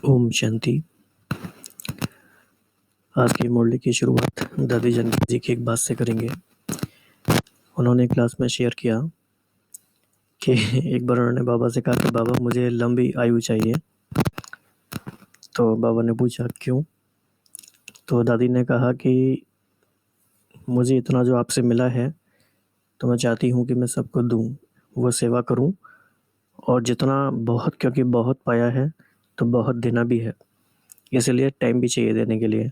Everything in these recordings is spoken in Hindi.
ओम शांति। आज की मुरली की शुरुआत दादी जानकी जी की एक बात से करेंगे। उन्होंने क्लास में शेयर किया कि एक बार उन्होंने बाबा से कहा कि बाबा मुझे लंबी आयु चाहिए। तो बाबा ने पूछा क्यों? तो दादी ने कहा कि मुझे इतना जो आपसे मिला है तो मैं चाहती हूँ कि मैं सबको दूँ, वो सेवा करूँ और जितना बहुत, क्योंकि बहुत पाया है तो बहुत देना भी है, इसलिए टाइम भी चाहिए देने के लिए।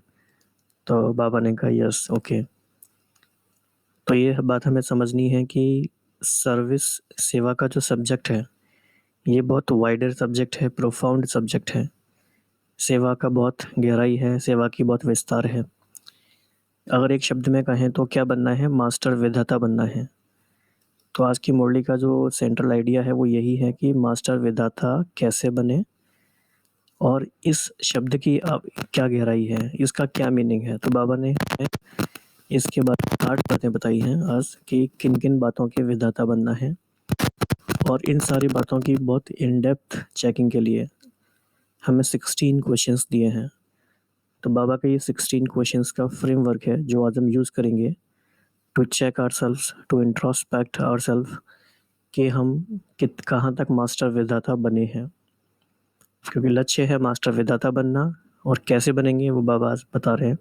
तो बाबा ने कहा यस ओके। तो ये बात हमें समझनी है कि सर्विस, सेवा का जो सब्जेक्ट है ये बहुत वाइडर सब्जेक्ट है, प्रोफाउंड सब्जेक्ट है। सेवा का बहुत गहराई है, सेवा की बहुत विस्तार है। अगर एक शब्द में कहें तो क्या बनना है? मास्टर विधाता बनना है। तो आज की मुरली का जो सेंट्रल आइडिया है वो यही है कि मास्टर विधाता कैसे बने और इस शब्द की क्या गहराई है, इसका क्या मीनिंग है। तो बाबा ने इसके बारे में 8 बातें बताई हैं आज कि किन किन बातों के विधाता बनना है। और इन सारी बातों की बहुत इन डेप्थ चेकिंग के लिए हमें 16 क्वेश्चंस दिए हैं। तो बाबा का ये 16 क्वेश्चंस का फ्रेमवर्क है जो आज हम यूज़ करेंगे to check ourselves, to introspect ourself कि हम कहाँ तक मास्टर विधाता बने हैं। क्योंकि लक्ष्य है मास्टर विधाता बनना और कैसे बनेंगे वो बाबा आज बता रहे हैं।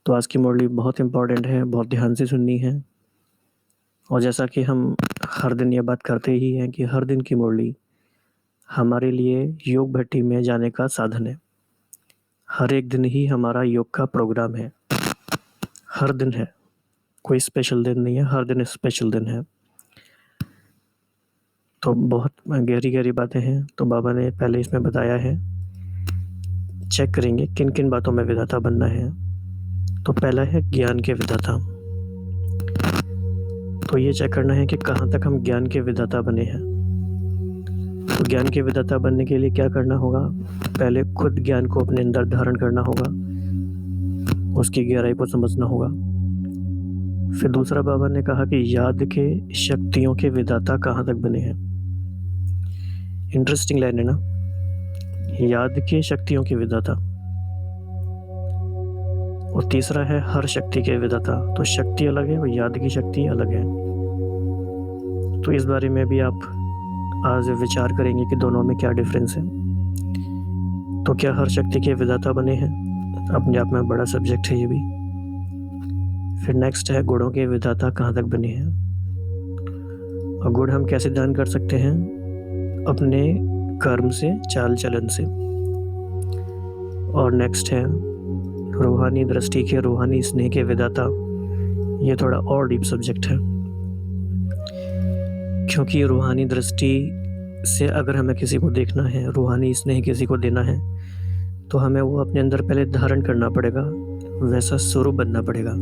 तो आज की मुरली बहुत इम्पॉर्टेंट है, बहुत ध्यान से सुननी है। और जैसा कि हम हर दिन ये बात करते ही हैं कि हर दिन की मुरली हमारे लिए योग भट्टी में जाने का साधन है। हर एक दिन ही हमारा योग का प्रोग्राम है, हर दिन है, कोई स्पेशल दिन नहीं है, हर दिन स्पेशल दिन है। तो बहुत गहरी गहरी बातें हैं। तो बाबा ने पहले इसमें बताया है, चेक करेंगे किन किन बातों में विधाता बनना है। तो पहला है ज्ञान के विधाता। तो ये चेक करना है कि कहाँ तक हम ज्ञान के विधाता बने हैं। तो ज्ञान के विधाता बनने के लिए क्या करना होगा? पहले खुद ज्ञान को अपने अंदर धारण करना होगा, उसकी गहराई को समझना होगा। फिर दूसरा बाबा ने कहा कि याद के शक्तियों के विधाता कहाँ तक बने हैं। इंटरेस्टिंग लाइन है ना, याद के शक्तियों के विधाता। और तीसरा है हर शक्ति के विधाता। तो शक्ति अलग है और याद की शक्ति अलग है। तो इस बारे में भी आप आज विचार करेंगे कि दोनों में क्या डिफरेंस है। तो क्या हर शक्ति के विधाता बने हैं? अपने आप में बड़ा सब्जेक्ट है ये भी। फिर नेक्स्ट है गुणों के विधाता कहाँ तक बने हैं। और गुण हम कैसे दान कर सकते हैं? अपने कर्म से, चाल चलन से। और नेक्स्ट है रूहानी दृष्टि के, रूहानी स्नेह के विधाता। ये थोड़ा और डीप सब्जेक्ट है, क्योंकि रूहानी दृष्टि से अगर हमें किसी को देखना है, रूहानी स्नेह किसी को देना है, तो हमें वो अपने अंदर पहले धारण करना पड़ेगा, वैसा स्वरूप बनना पड़ेगा।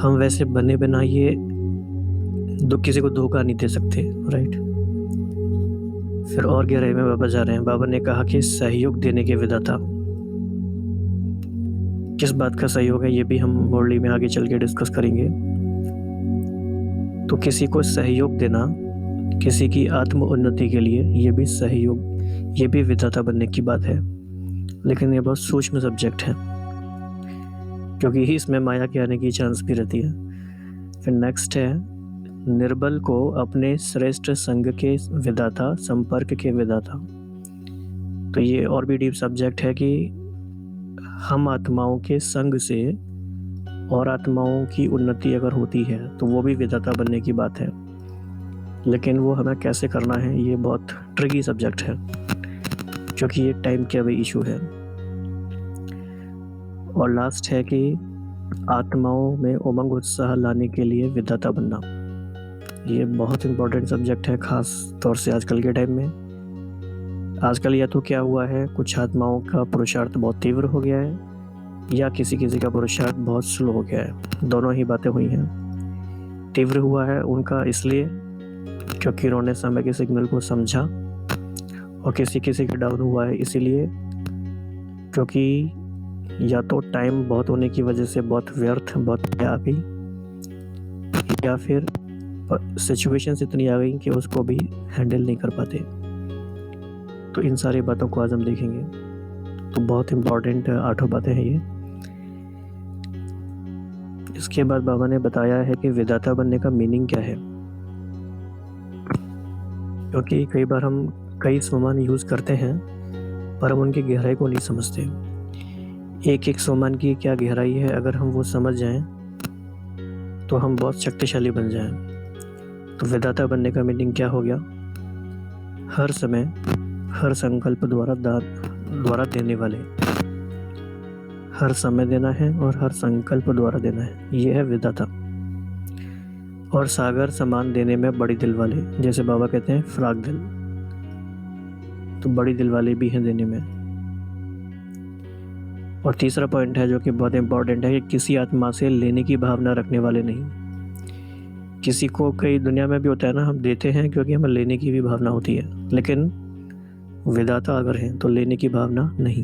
हम वैसे बने बिना ये किसी को धोखा नहीं दे सकते, राइट। फिर और गहराई में बाबा जा रहे हैं। बाबा ने कहा कि सहयोग देने के विधाता। किस बात का सहयोग है ये भी हम मुरली में आगे चल के डिस्कस करेंगे। तो किसी को सहयोग देना, किसी की आत्म उन्नति के लिए, ये भी सहयोग, ये भी विधाता बनने की बात है। लेकिन ये बहुत सूक्ष्म सब्जेक्ट है, क्योंकि इसमें माया के आने की चांस भी रहती है। फिर नेक्स्ट है निर्बल को अपने श्रेष्ठ संग के विधाता, संपर्क के विधाता। तो ये और भी डीप सब्जेक्ट है कि हम आत्माओं के संग से और आत्माओं की उन्नति अगर होती है तो वो भी विधाता बनने की बात है। लेकिन वो हमें कैसे करना है ये बहुत ट्रिकी सब्जेक्ट है, क्योंकि ये टाइम का भी इशू है। और लास्ट है कि आत्माओं में उमंग उत्साह लाने के लिए विधाता बनना। ये बहुत इम्पोर्टेंट सब्जेक्ट है, खास तौर से आजकल के टाइम में। आजकल या तो क्या हुआ है, कुछ आत्माओं का पुरुषार्थ बहुत तीव्र हो गया है, या किसी किसी का पुरुषार्थ बहुत स्लो हो गया है। दोनों ही बातें हुई हैं। तीव्र हुआ है उनका इसलिए क्योंकि उन्होंने समय के सिग्नल को समझा, और किसी किसी का डाउन हुआ है इसीलिए क्योंकि या तो टाइम बहुत होने की वजह से बहुत व्यर्थ, बहुत आ गई, या फिर सिचुएशंस इतनी आ गई कि उसको भी हैंडल नहीं कर पाते। तो इन सारी बातों को आज हम देखेंगे। तो बहुत इम्पोर्टेंट 8 बातें हैं ये। इसके बाद बाबा ने बताया है कि विधाता बनने का मीनिंग क्या है, क्योंकि कई बार हम कई सोमान यूज़ करते हैं पर हम उनकी गहराई को नहीं समझते। एक एक सोमान की क्या गहराई है, अगर हम वो समझ जाएं तो हम बहुत शक्तिशाली बन जाएं। तो विधाता बनने का मीनिंग क्या हो गया? हर समय हर संकल्प द्वारा देने वाले। हर समय देना है और हर संकल्प द्वारा देना है, ये है विधाता। और सागर समान देने में बड़ी दिल वाले, जैसे बाबा कहते हैं फ्राक दिल, तो बड़ी दिल वाले भी हैं देने में। और तीसरा पॉइंट है जो कि बहुत इंपॉर्टेंट है कि किसी आत्मा से लेने की भावना रखने वाले नहीं। किसी को कई दुनिया में भी होता है ना, हम देते हैं क्योंकि हमें लेने की भी भावना होती है, लेकिन विधाता अगर हैं तो लेने की भावना नहीं,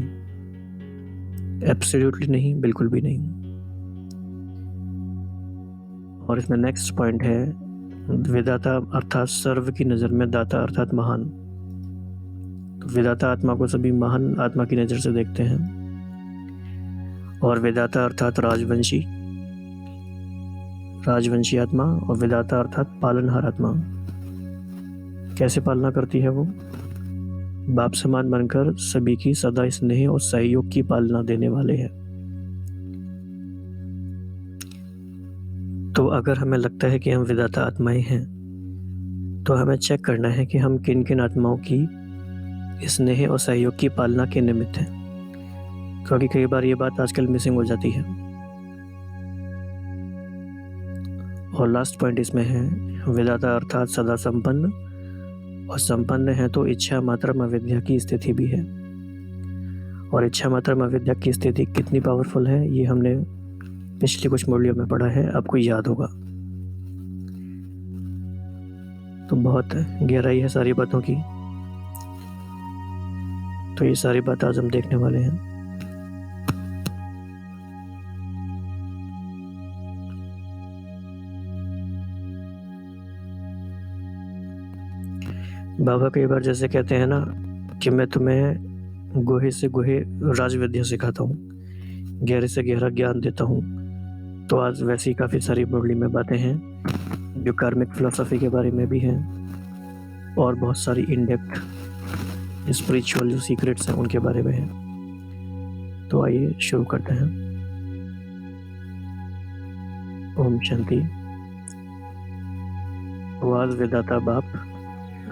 एब्सोल्युटली नहीं, बिल्कुल भी नहीं। और इसमें नेक्स्ट पॉइंट है विधाता अर्थात सर्व की नज़र में दाता अर्थात महान। तो विधाता आत्मा को सभी महान आत्मा की नज़र से देखते हैं। और विधाता अर्थात राजवंशी आत्मा, और विधाता अर्थात पालनहार आत्मा। कैसे पालना करती है वो? बाप समान बनकर सभी की सदा स्नेह और सहयोग की पालना देने वाले हैं। तो अगर हमें लगता है कि हम विधाता आत्माएं हैं तो हमें चेक करना है कि हम किन किन आत्माओं की स्नेह और सहयोग की पालना के निमित्त हैं, क्योंकि कई बार ये बात आजकल मिसिंग हो जाती है। और लास्ट पॉइंट इसमें है विधाता अर्थात सदा संपन्न, और संपन्न है तो इच्छा मात्रम अविद्या की स्थिति भी है। और इच्छा मात्रम अविद्या की स्थिति कितनी पावरफुल है ये हमने पिछले कुछ मुरलियों में पढ़ा है, आपको याद होगा। तो बहुत गहराई है सारी बातों की, तो ये सारी बात आज हम देखने वाले हैं। बाबा कई बार जैसे कहते हैं ना कि मैं तुम्हें गोहे से गोहे राज विद्या सिखाता हूँ, गहरे से गहरा ज्ञान देता हूँ। तो आज वैसी काफ़ी सारी मुरली में बातें हैं जो कार्मिक फिलोसफी के बारे में भी हैं, और बहुत सारी इन डेप्थ स्पिरिचुअल जो सीक्रेट्स हैं उनके बारे में हैं। तो आइए शुरू करते हैं। ओम शांति। तो आज विधाता बाप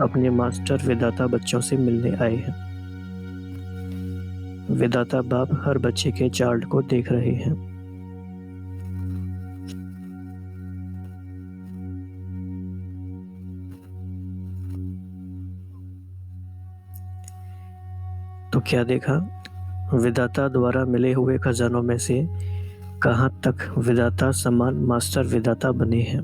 अपने मास्टर विधाता बच्चों से मिलने आए हैं। विधाता बाप हर बच्चे के चार्ट को देख रहे हैं। तो क्या देखा? विधाता द्वारा मिले हुए खजानों में से कहां तक विधाता समान मास्टर विधाता बने हैं।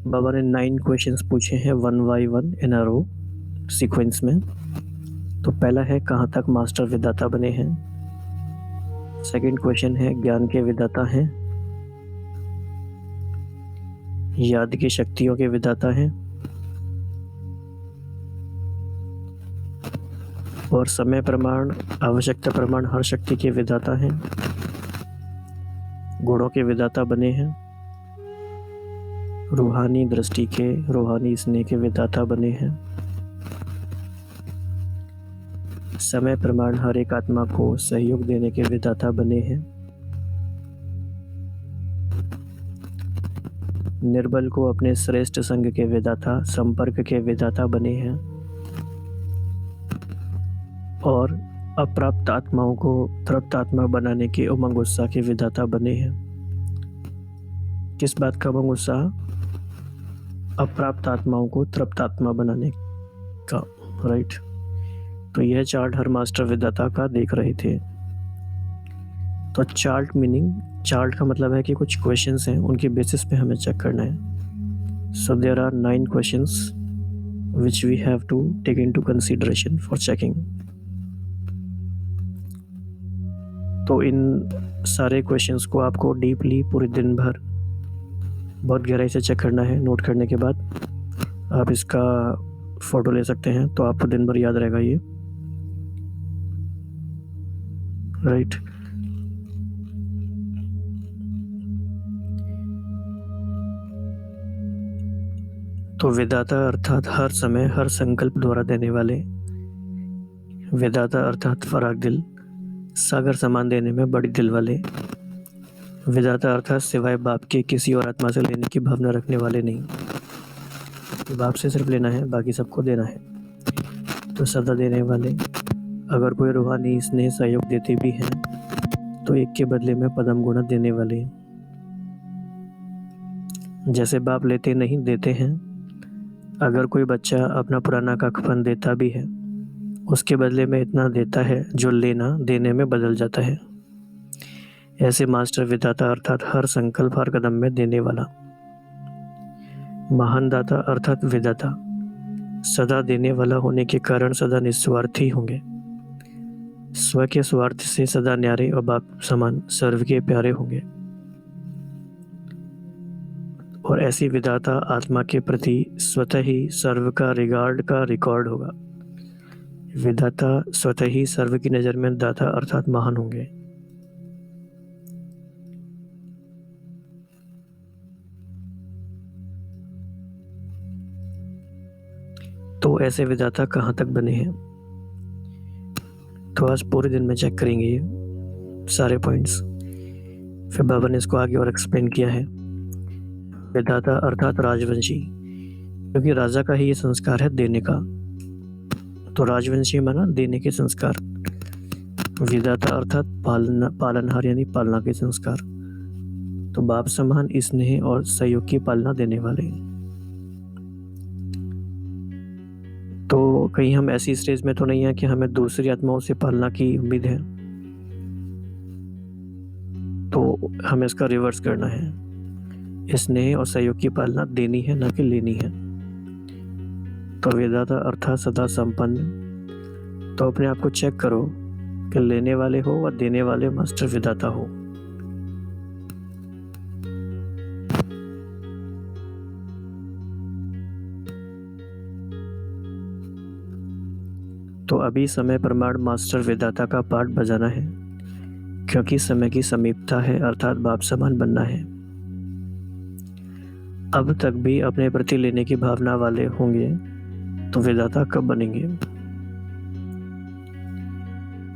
बाबा ने 9 क्वेश्चंस पूछे हैं 1 by 1 in a row sequence में। तो पहला है कहां तक मास्टर विधाता बने हैं। सेकंड क्वेश्चन है ज्ञान के विधाता हैं, याद की शक्तियों के विधाता हैं, और समय प्रमाण आवश्यकता प्रमाण हर शक्ति के विधाता हैं, गुणों के विधाता बने हैं, रूहानी दृष्टि के रूहानी स्नेह के विधाता बने हैं, समय प्रमाण हर एक आत्मा को सहयोग देने के विधाता बने हैं, निर्बल को अपने श्रेष्ठ संग के विधाता संपर्क के विधाता बने हैं, और अप्राप्त आत्माओं को तृप्त आत्मा बनाने के उमंग उत्साह के विधाता बने हैं। किस बात का उमंग उत्साह? अप्राप्त आत्माओं को तृप्त आत्मा बनाने का, राइट। तो यह चार्ट हर मास्टर विधाता का देख रहे थे। तो चार्ट मीनिंग, चार्ट का मतलब है कि कुछ क्वेश्चंस हैं उनके बेसिस पे हमें चेक करना है। So there are 9 questions which we have to take into consideration for checking। तो इन सारे क्वेश्चंस को आपको डीपली पूरे दिन भर बहुत गहराई से चेक करना है। नोट करने के बाद आप इसका फ़ोटो ले सकते हैं, तो आपको दिन भर याद रहेगा ये, राइट। तो विधाता अर्थात हर समय हर संकल्प द्वारा देने वाले, विधाता अर्थात फराग दिल, सागर समान देने में बड़ी दिल वाले, विधाता अर्थात सिवाय बाप के किसी और आत्मा से लेने की भावना रखने वाले नहीं, बाप से सिर्फ लेना है, बाकी सबको देना है। तो सदा देने वाले, अगर कोई रूहानी स्नेह सहयोग देते भी हैं तो एक के बदले में पदम गुणा देने वाले, जैसे बाप लेते नहीं देते हैं। अगर कोई बच्चा अपना पुराना कफन देता भी है, उसके बदले में इतना देता है जो लेना देने में बदल जाता है। ऐसे मास्टर विधाता अर्थात हर संकल्प हर कदम में देने वाला, महान दाता अर्थात विधाता सदा देने वाला होने के कारण सदा निस्वार्थी होंगे, स्व के स्वार्थ से सदा न्यारे और बाप समान सर्व के प्यारे होंगे। और ऐसी विधाता आत्मा के प्रति स्वतः ही सर्व का रिगार्ड का रिकॉर्ड होगा। विधाता स्वतः ही सर्व की नज़र में दाता अर्थात महान होंगे। तो ऐसे विधाता कहाँ तक बने हैं, तो आज पूरे दिन में चेक करेंगे ये सारे पॉइंट्स। फिर बाबा ने इसको आगे और एक्सप्लेन किया है। विधाता अर्थात राजवंशी, क्योंकि राजा का ही ये संस्कार है देने का, तो राजवंशी माना देने के संस्कार। विधाता अर्थात पालनहार यानी पालना के संस्कार, तो बाप समान स्नेह और सहयोग की पालना देने वाले। तो कहीं हम ऐसी स्टेज में तो नहीं है कि हमें दूसरी आत्माओं से पालना की उम्मीद है, तो हमें इसका रिवर्स करना है। स्नेह और सहयोग की पालना देनी है, ना कि लेनी है। तो विधाता अर्थात सदा संपन्न, तो अपने आप को चेक करो कि लेने वाले हो और देने वाले मास्टर विधाता हो। तो अभी समय प्रमाण मास्टर विधाता का पाठ बजाना है, क्योंकि समय की समीपता है अर्थात बाप समान बनना है। अब तक भी अपने प्रति लेने की भावना वाले होंगे तो विधाता कब बनेंगे।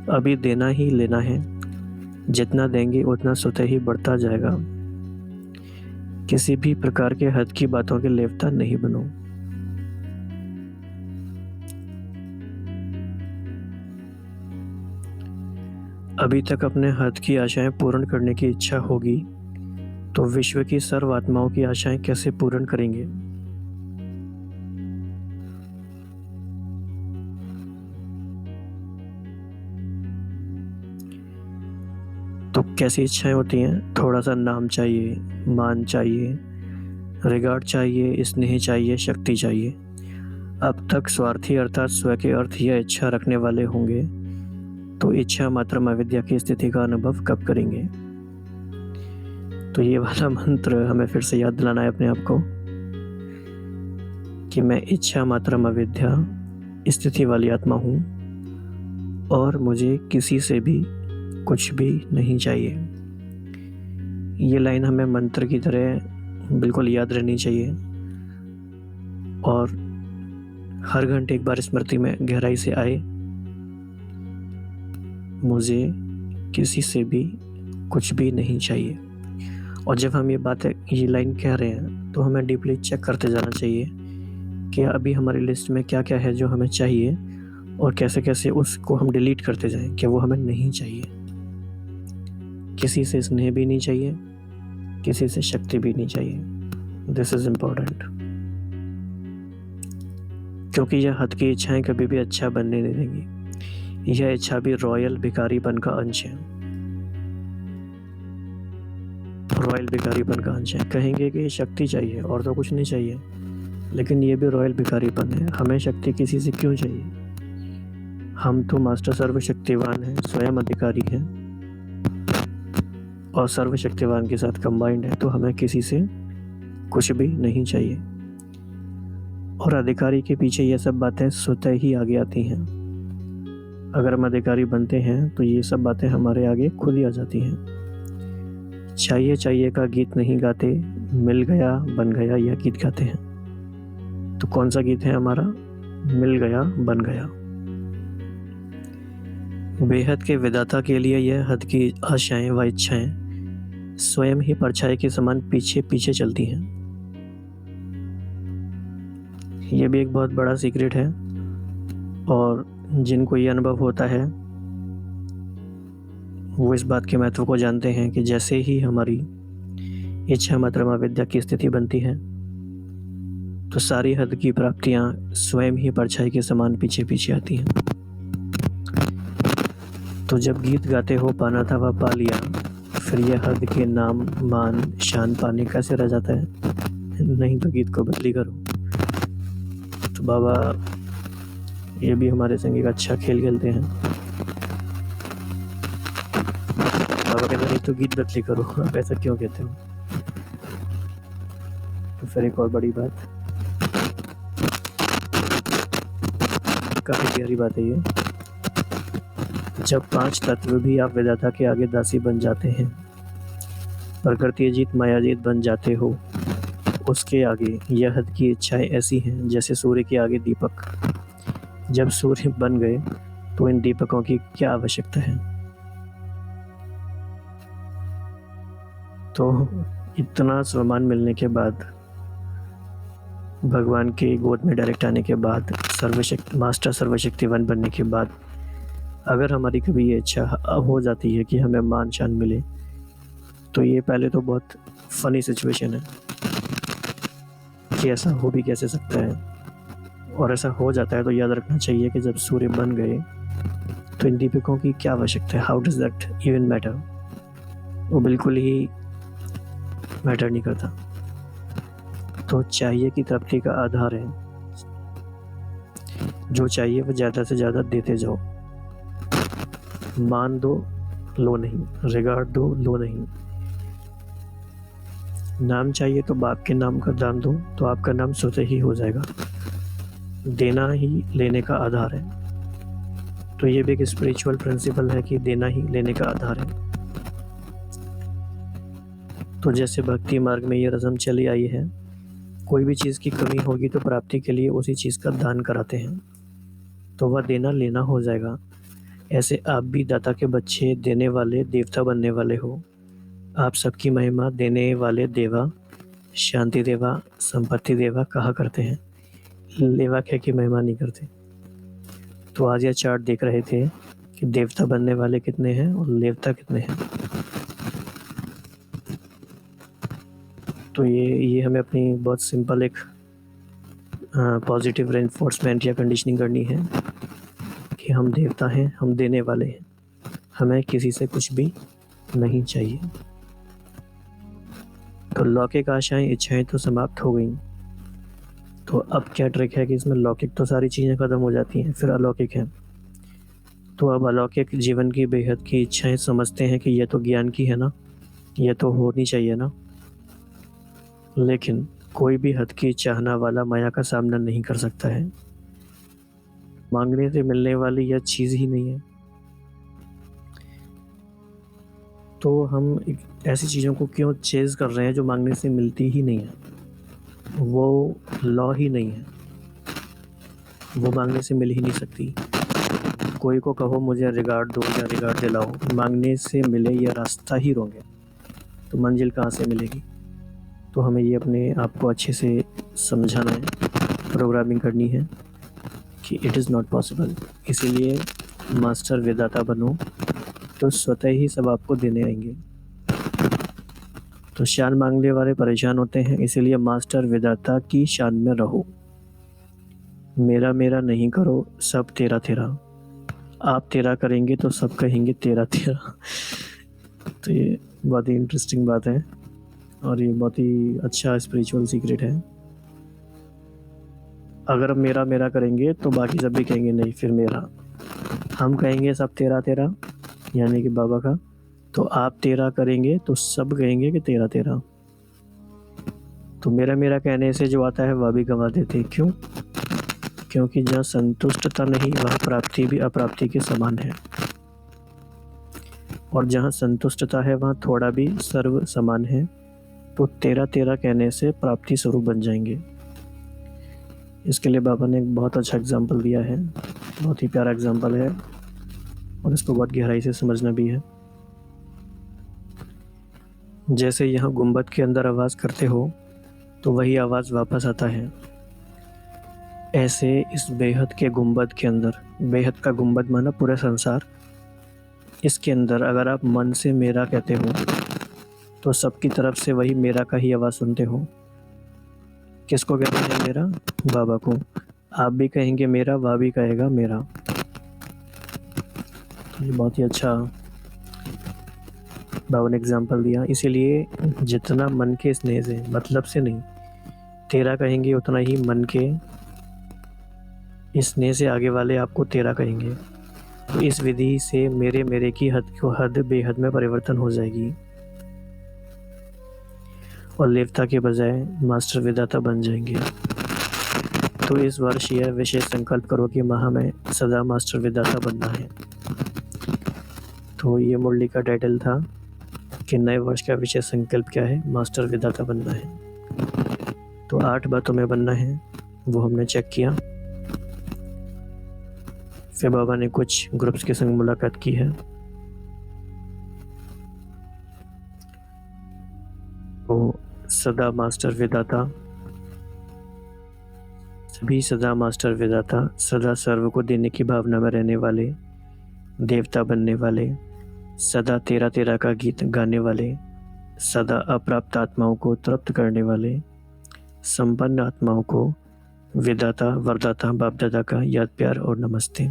अभी देना ही लेना है, जितना देंगे उतना स्वतः ही बढ़ता जाएगा। किसी भी प्रकार के हद की बातों के लेवता नहीं बनो। अभी तक अपने हद की आशाएं पूर्ण करने की इच्छा होगी तो विश्व की सर्व आत्माओं की आशाएं कैसे पूर्ण करेंगे। तो कैसी इच्छाएं होती हैं, थोड़ा सा नाम चाहिए, मान चाहिए, रिगार्ड चाहिए, स्नेह चाहिए, शक्ति चाहिए। अब तक स्वार्थी अर्थात स्व के अर्थ या इच्छा रखने वाले होंगे तो इच्छा मात्र अविद्या की स्थिति का अनुभव कब करेंगे। तो ये वाला मंत्र हमें फिर से याद दिलाना है अपने आप को कि मैं इच्छा मात्र अविद्या स्थिति वाली आत्मा हूँ और मुझे किसी से भी कुछ भी नहीं चाहिए। ये लाइन हमें मंत्र की तरह बिल्कुल याद रहनी चाहिए और हर घंटे एक बार स्मृति में गहराई से आए, मुझे किसी से भी कुछ भी नहीं चाहिए। और जब हम ये लाइन कह रहे हैं तो हमें डीपली चेक करते जाना चाहिए कि अभी हमारी लिस्ट में क्या क्या है जो हमें चाहिए और कैसे कैसे उसको हम डिलीट करते जाएं कि वो हमें नहीं चाहिए। किसी से स्नेह भी नहीं चाहिए, किसी से शक्ति भी नहीं चाहिए। दिस इज इम्पोर्टेंट, क्योंकि यह हद की इच्छाएं कभी भी अच्छा बनने नहीं देंगी। यह इच्छा भी रॉयल भिखारीपन का अंश है। रॉयल भिखारीपन का अंश है। कहेंगे कि शक्ति चाहिए और तो कुछ नहीं चाहिए, लेकिन ये भी रॉयल भिखारीपन है। हमें शक्ति किसी से क्यों चाहिए? हम तो मास्टर सर्वशक्तिवान हैं, स्वयं अधिकारी हैं और सर्वशक्तिवान के साथ कंबाइंड है, तो हमें किसी से कुछ भी नहीं चाहिए। और अधिकारी के पीछे ये सब बातें स्वतः ही आगे आती हैं। अगर हम अधिकारी बनते हैं तो ये सब बातें हमारे आगे खुद ही आ जाती हैं। चाहिए चाहिए का गीत नहीं गाते, मिल गया बन गया यह गीत गाते हैं। तो कौन सा गीत है हमारा? मिल गया बन गया। बेहद के विधाता के लिए यह हद की आशाएं व इच्छाएं स्वयं ही परछाई के समान पीछे पीछे चलती हैं। ये भी एक बहुत बड़ा सीक्रेट है, और जिनको ये अनुभव होता है वो इस बात के महत्व को जानते हैं कि जैसे ही हमारी इच्छा मात्रमा विद्या की स्थिति बनती है तो सारी हद की प्राप्तियां स्वयं ही परछाई के समान पीछे पीछे आती हैं। तो जब गीत गाते हो पाना था वह पा लिया, फिर यह हद के नाम मान शान पाने कैसे रह जाता है? नहीं तो गीत को बदली करो। तो बाबा ये भी हमारे संग एक अच्छा खेल खेलते हैं। बाबा कहते नहीं तो गीत बदली करो। आप ऐसा क्यों कहते हो? तो फिर एक और बड़ी बात, काफी गहरी बात है ये। जब 5 तत्व भी आप विधाता के आगे दासी बन जाते हैं, प्रकृति जीत मायाजीत बन जाते हो, उसके आगे यह हद की इच्छाएं ऐसी हैं जैसे सूर्य के आगे दीपक। जब सूर्य बन गए तो इन दीपकों की क्या आवश्यकता है? तो इतना सम्मान मिलने के बाद, भगवान के गोद में डायरेक्ट आने के बाद, मास्टर सर्वशक्तिवान बनने के बाद, अगर हमारी कभी ये इच्छा हो जाती है कि हमें मान शान मिले, तो ये पहले तो बहुत फनी सिचुएशन है कि ऐसा हो भी कैसे सकता है। और ऐसा हो जाता है तो याद रखना चाहिए कि जब सूर्य बन गए तो इन दीपकों की क्या आवश्यकता है? How does that even matter? वो बिल्कुल ही मैटर नहीं करता। तो चाहिए की तृप्ति का आधार है, जो चाहिए वो ज़्यादा से ज़्यादा देते जाओ। मान दो, लो नहीं। रिगार्ड दो, लो नहीं। नाम चाहिए तो बाप के नाम का दान दो, तो आपका नाम स्वतः ही हो जाएगा। देना ही लेने का आधार है। तो ये भी एक स्पिरिचुअल प्रिंसिपल है कि देना ही लेने का आधार है। तो जैसे भक्ति मार्ग में ये रस्म चली आई है, कोई भी चीज़ की कमी होगी तो प्राप्ति के लिए उसी चीज़ का दान कराते हैं, तो वह देना लेना हो जाएगा। ऐसे आप भी दाता के बच्चे, देने वाले देवता बनने वाले हो। आप सबकी महिमा देने वाले देवा, शांति देवा, संपत्ति देवा कहा करते हैं, लेवा कह की महिमा नहीं करते। तो आज यह चार्ट देख रहे थे कि देवता बनने वाले कितने हैं और लेवता कितने हैं। तो ये हमें अपनी बहुत सिंपल एक पॉजिटिव रेनफोर्समेंट या कंडीशनिंग करनी है कि हम देवता हैं, हम देने वाले हैं, हमें किसी से कुछ भी नहीं चाहिए। तो लौकिक आशाएं इच्छाएं तो समाप्त हो गई। तो अब क्या ट्रिक है कि इसमें लौकिक तो सारी चीज़ें ख़त्म हो जाती हैं, फिर अलौकिक है। तो अब अलौकिक जीवन की बेहद की इच्छाएं समझते हैं कि यह तो ज्ञान की है ना, यह तो होनी चाहिए ना। लेकिन कोई भी हद की चाहना वाला माया का सामना नहीं कर सकता है। मांगने से मिलने वाली यह चीज़ ही नहीं है। तो हम ऐसी चीज़ों को क्यों चेज़ कर रहे हैं जो मांगने से मिलती ही नहीं है? वो लॉ ही नहीं है, वो मांगने से मिल ही नहीं सकती। कोई को कहो मुझे रिगार्ड दो या रिगार्ड दिलाओ, मांगने से मिले यह रास्ता ही रोंग है, तो मंजिल कहाँ से मिलेगी? तो हमें ये अपने आप को अच्छे से समझाना है, प्रोग्रामिंग करनी है कि इट इज़ नॉट पॉसिबल। इसीलिए मास्टर विधाता बनो तो स्वतः ही सब आपको देने आएंगे। तो शान मांगने वाले परेशान होते हैं, इसीलिए मास्टर विधाता की शान में रहो। मेरा मेरा नहीं करो, सब तेरा तेरा। आप तेरा करेंगे तो सब कहेंगे तेरा तेरा। तो ये बहुत ही इंटरेस्टिंग बात है और ये बहुत ही अच्छा स्पिरिचुअल सीक्रेट है। अगर हम मेरा मेरा करेंगे तो बाकी सब भी कहेंगे नहीं फिर मेरा। हम कहेंगे सब तेरा तेरा, यानी कि बाबा का, तो आप तेरा करेंगे तो सब कहेंगे कि तेरा तेरा। तो मेरा मेरा कहने से जो आता है वह भी गंवा देते। क्यों? क्योंकि जहाँ संतुष्टता नहीं वह प्राप्ति भी अप्राप्ति के समान है, और जहाँ संतुष्टता है वहाँ थोड़ा भी सर्व समान है। तो तेरा तेरा कहने से प्राप्ति स्वरूप बन जाएंगे। इसके लिए बाबा ने एक बहुत अच्छा एग्जाम्पल दिया है, बहुत ही प्यारा एग्जाम्पल है, और इसको बहुत गहराई से समझना भी है। जैसे यहाँ गुंबद के अंदर आवाज़ करते हो तो वही आवाज़ वापस आता है, ऐसे इस बेहद के गुंबद के अंदर, बेहद का गुंबद माना पूरा संसार, इसके अंदर अगर आप मन से मेरा कहते हो तो सबकी तरफ से वही मेरा का ही आवाज़ सुनते हो। किसको कहते हैं मेरा? बाबा को। आप भी कहेंगे मेरा, वह भी कहेगा मेरा। तो ये बहुत ही अच्छा बाबा ने एग्जाम्पल दिया। इसीलिए जितना मन के स्नेह से, मतलब से नहीं, तेरा कहेंगे उतना ही मन के स्नेह से आगे वाले आपको तेरा कहेंगे। तो इस विधि से मेरे मेरे की हद को हद बेहद में परिवर्तन हो जाएगी, और लेवता के बजाय मास्टर विदाता बन जाएंगे। तो इस वर्ष यह विशेष संकल्प करो कि हमें सदा मास्टर विदाता बनना है। तो ये मुरली का टाइटल था कि नए वर्ष का विशेष संकल्प क्या है? मास्टर विदाता बनना है। तो 8 बातों में बनना है, वो हमने चेक किया। फिर बाबा ने कुछ ग्रुप्स के संग मुलाकात की है। तो सदा मास्टर विदाता, सभी सदा मास्टर विदाता, सदा सर्व को देने की भावना में रहने वाले, देवता बनने वाले, सदा तेरा तेरा का गीत गाने वाले, सदा अप्राप्त आत्माओं को तृप्त करने वाले, संपन्न आत्माओं को विदाता वरदाता बाप दादा का याद प्यार और नमस्ते।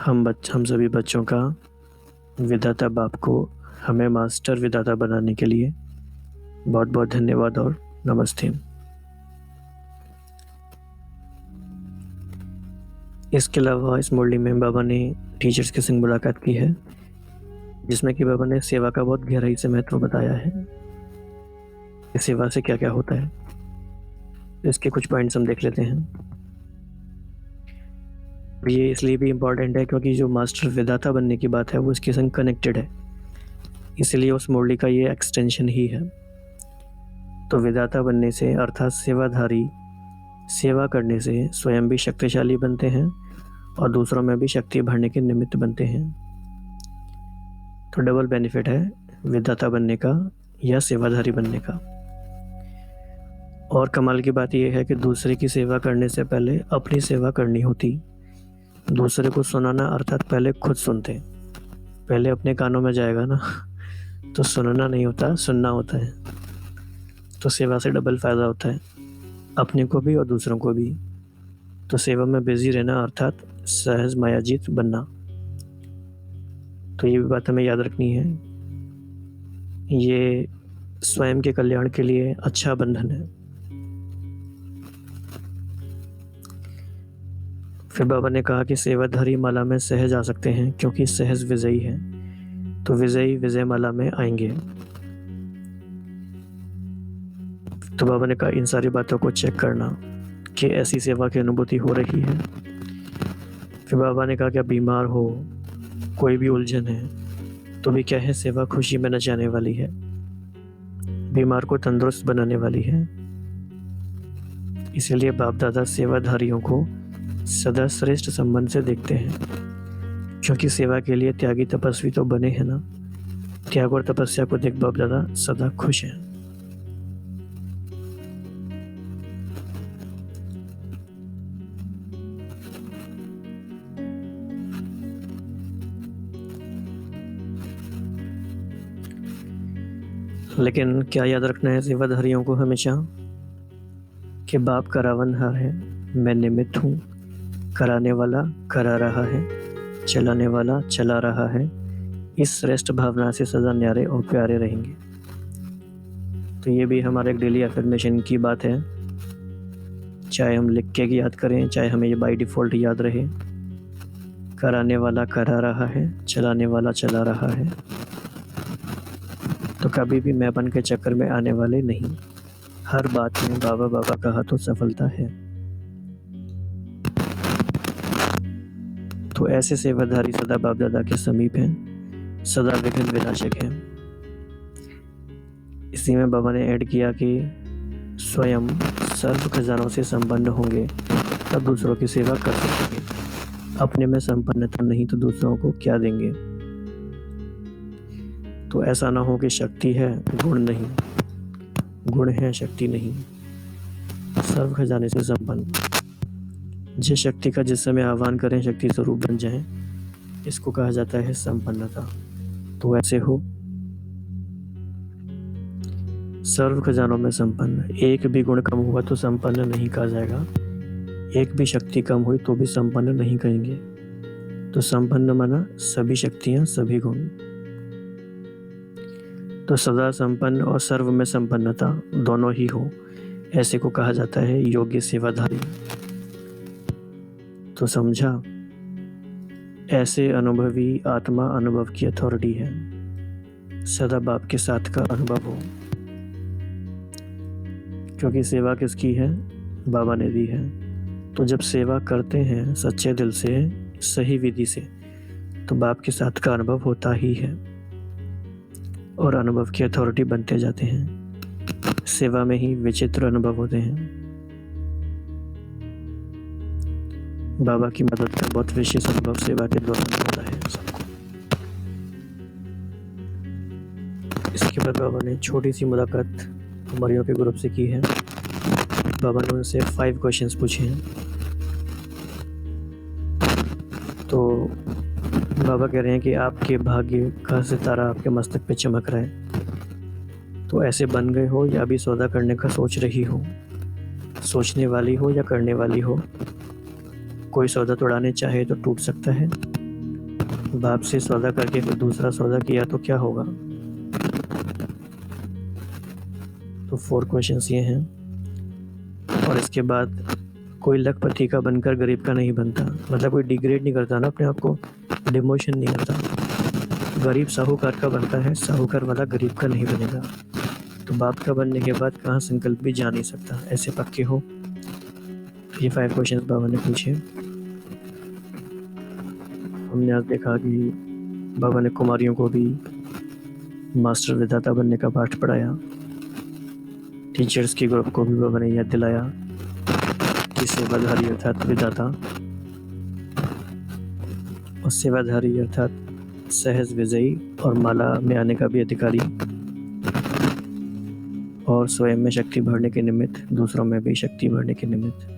हम सभी बच्चों का विदाता बाप को हमें मास्टर विदाता बनाने के लिए बहुत बहुत धन्यवाद और नमस्ते। इसके अलावा इस मुरली में बाबा ने टीचर्स के संग मुलाकात की है, जिसमें कि बाबा ने सेवा का बहुत गहराई से महत्व बताया है कि सेवा से क्या क्या होता है। इसके कुछ पॉइंट्स हम देख लेते हैं। ये इसलिए भी इम्पॉर्टेंट है क्योंकि जो मास्टर विदाता बनने की बात है वो इसके संग कनेक्टेड है, इसलिए उस मुरली का ये एक्सटेंशन ही है। तो विदाता बनने से अर्थात सेवाधारी, सेवा करने से स्वयं भी शक्तिशाली बनते हैं और दूसरों में भी शक्ति भरने के निमित्त बनते हैं। तो डबल बेनिफिट है विदाता बनने का या सेवाधारी बनने का। और कमाल की बात यह है कि दूसरे की सेवा करने से पहले अपनी सेवा करनी होती। दूसरे को सुनाना अर्थात पहले खुद सुनते, पहले अपने कानों में जाएगा ना, तो सुनना नहीं होता, सुनना होता है। तो सेवा से डबल फायदा होता है, अपने को भी और दूसरों को भी। तो सेवा में बिजी रहना अर्थात सहज मायाजीत बनना। तो ये भी बात हमें याद रखनी है, ये स्वयं के कल्याण के लिए अच्छा बंधन है। फिर बाबा ने कहा कि सेवाधारी माला में सहज आ सकते हैं क्योंकि सहज विजयी है, तो विजयी विजय माला में आएंगे। तो बाबा ने कहा इन सारी बातों को चेक करना कि ऐसी सेवा की अनुभूति हो रही है। फिर बाबा ने कहा कि आप बीमार हो, कोई भी उलझन है, तो भी क्या है, सेवा खुशी में न जाने वाली है, बीमार को तंदुरुस्त बनाने वाली है। इसलिए बाप दादा सेवाधारियों को सदा श्रेष्ठ संबंध से देखते हैं, क्योंकि सेवा के लिए त्यागी तपस्वी तो बने हैं ना। त्याग और तपस्या को देख बाप दादा सदा खुश हैं। लेकिन क्या याद रखना है सेवाधारियों को हमेशा कि बाप करावनहार है, मैं निमित्त हूँ, कराने वाला करा रहा है, चलाने वाला चला रहा है। इस श्रेष्ठ भावना से सदा न्यारे और प्यारे रहेंगे। तो ये भी हमारे एक डेली अफर्मेशन की बात है, चाहे हम लिख के याद करें, चाहे हमें ये बाय डिफ़ॉल्ट याद रहे। कराने वाला करा रहा है, चलाने वाला चला रहा है। तो कभी भी मैंपन के चक्कर में आने वाले नहीं। हर बात में बाबा बाबा कहा तो सफलता है। तो ऐसे सेवाधारी सदा बाप दादा के समीप हैं, सदा विघ्न विनाशक हैं। इसी में बाबा ने ऐड किया कि स्वयं सर्व खजानों से संपन्न होंगे तब दूसरों की सेवा कर सकेंगे। अपने में संपन्नता नहीं तो दूसरों को क्या देंगे। तो ऐसा ना हो कि शक्ति है गुण नहीं, गुण है शक्ति नहीं। सर्व खजाने से संपन्न, जिस शक्ति का जिस समय आह्वान करें शक्ति स्वरूप बन जाएं, इसको कहा जाता है संपन्नता। तो ऐसे हो सर्व खजानों में संपन्न। एक भी गुण कम हुआ तो संपन्न नहीं कहा जाएगा, एक भी शक्ति कम हुई तो भी संपन्न नहीं कहेंगे। तो संपन्न माना सभी शक्तियां सभी गुण। तो सदा संपन्न और सर्व में संपन्नता दोनों ही हो, ऐसे को कहा जाता है योग्य सेवाधारी। तो समझा, ऐसे अनुभवी आत्मा अनुभव की अथॉरिटी है। सदा बाप के साथ का अनुभव हो, क्योंकि सेवा किसकी है, बाबा ने दी है। तो जब सेवा करते हैं सच्चे दिल से सही विधि से तो बाप के साथ का अनुभव होता ही है और अनुभव की अथॉरिटी बनते जाते हैं। सेवा में ही विचित्र अनुभव होते हैं। बाबा की मदद का बहुत विशेष अनुभव सेवा के दौरान होता है सबको। इसके बाद बाबा ने छोटी सी मुलाकात मरियों के ग्रुप से की है। बाबा ने उनसे 5 क्वेश्चंस पूछे हैं। तो बाबा कह रहे हैं कि आपके भाग्य का सितारा आपके मस्तक पे चमक रहा है। तो ऐसे बन गए हो या अभी सौदा करने का सोच रही हो, सोचने वाली हो या करने वाली हो। कोई सौदा तोड़ाने चाहे तो टूट सकता है। बाप से सौदा करके फिर दूसरा सौदा किया तो क्या होगा। तो 4 क्वेश्चंस ये हैं। और इसके बाद कोई लखपति का बनकर गरीब का नहीं बनता, मतलब कोई डिग्रेड नहीं करता ना अपने आप को, डिमोशन नहीं करता। गरीब साहूकार का बनता है, साहूकार वाला गरीब का नहीं बनेगा। तो बाप का बनने के बाद कहाँ संकल्प भी जा नहीं सकता, ऐसे पक्के हो। तो ये 5 क्वेश्चंस बाबा ने पूछे। हमने आज देखा कि बाबा ने कुमारियों को भी मास्टर विधाता बनने का पाठ पढ़ाया। टीचर्स के ग्रुप को भी बाबा ने याद दिलाया कि सेवाधारी अर्थात विधाता और सेवाधारी अर्थात सहज विजयी और माला में आने का भी अधिकारी और स्वयं में शक्ति भरने के निमित्त दूसरों में भी शक्ति भरने के निमित्त।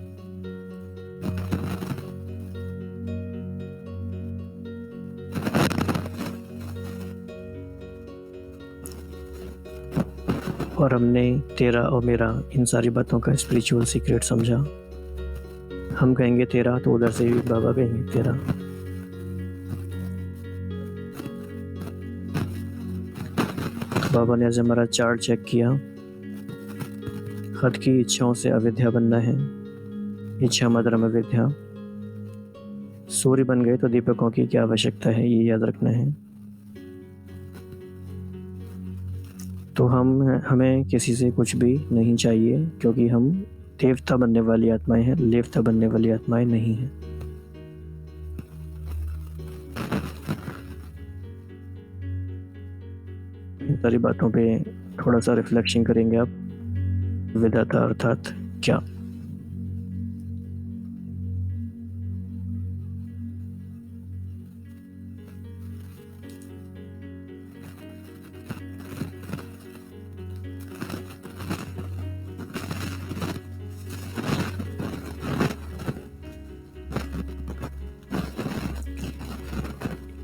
और हमने तेरा और मेरा इन सारी बातों का स्पिरिचुअल सीक्रेट समझा। हम कहेंगे तेरा तो उधर से भी बाबा कहेंगे तेरा। बाबा ने आज हमारा चार्ट चेक किया। खत की इच्छाओं से अविद्या बनना है, इच्छा मदरम अविद्या। सूर्य बन गए तो दीपकों की क्या आवश्यकता है, ये याद रखना है। तो हमें किसी से कुछ भी नहीं चाहिए, क्योंकि हम देवता बनने वाली आत्माएं हैं, लेवता बनने वाली आत्माएं नहीं हैं। इन सारी बातों पे थोड़ा सा रिफ्लेक्शन करेंगे आप। विधाता अर्थात क्या।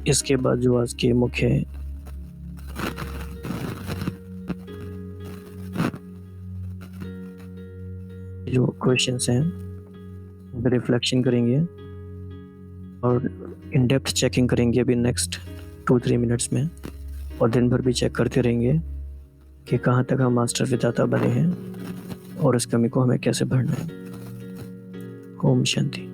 इसके बाद जो आज के मुख्य जो क्वेश्चंस हैं रिफ्लेक्शन करेंगे और इन डेप्थ चेकिंग करेंगे अभी नेक्स्ट 2-3 मिनट्स में। और दिन भर भी चेक करते रहेंगे कि कहाँ तक हम मास्टर विधाता बने हैं और इस कमी को हमें कैसे भरना है। ओम शांति।